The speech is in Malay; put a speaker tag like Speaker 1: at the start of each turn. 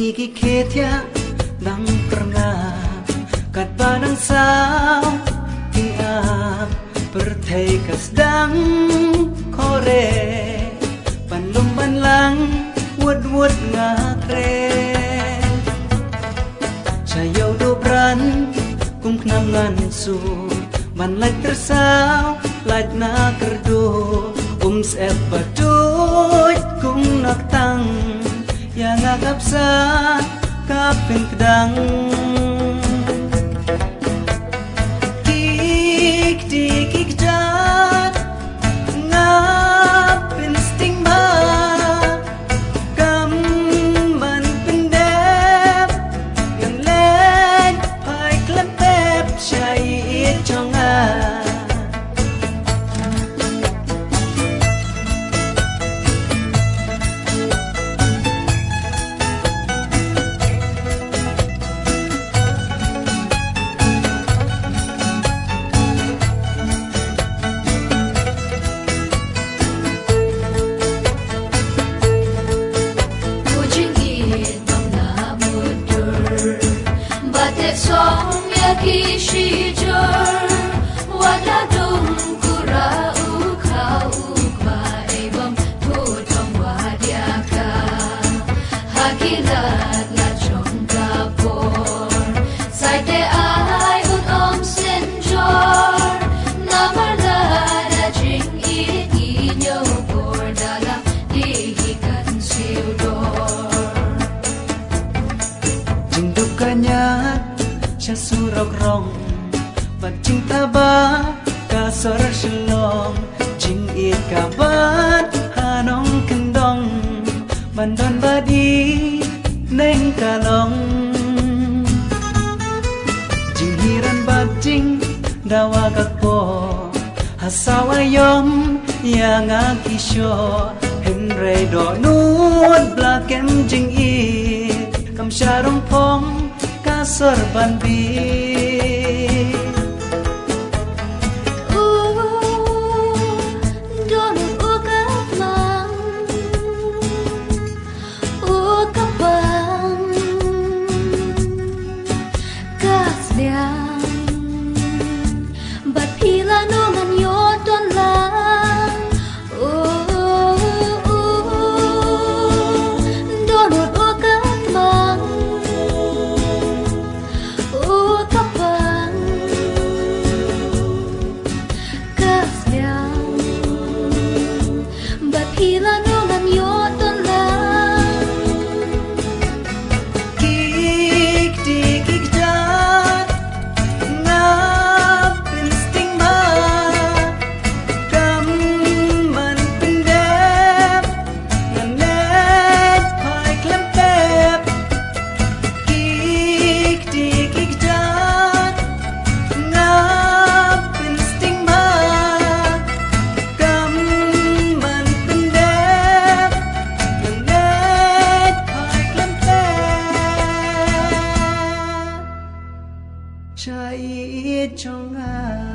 Speaker 1: Gigi ketia nang pernah kat banang sao tiap perthai kasdang kore panlum banlang wud ngakre sayau dobran kum knangan su man laj tersau laj na kerdo sep batut kum nak tang yang agap sa kapin kedang kik jat ngapin stigma gamban pendep yang len pai klepep syait chonga
Speaker 2: Song ya kishijur wala dum kura ukha ukma ebam thotong wadiaka hakilat la chongka por saite ai ut senjor namarda da jing i nyo por dala dihi kan siudor
Speaker 1: jingdukannya Sya surok rong Bat cinta ba Kasar shalom Jing it kabat Hanong kendong Bandon badi Neng kalong Jing hiran bat jing Dawa kakpo Hasawayom Yang akisyo Henry do Nuod blakem jing it Kam syarong pong Sorban bi
Speaker 2: don ukamang ukabang kasliang bat pila nungan yoton lang don ukamang Hila nungan yoton lang
Speaker 1: Kik jat Ngapin stigma Gamban pendep Nganet pai klempep Kik jat Ngapin stigma Gamban Syait chonga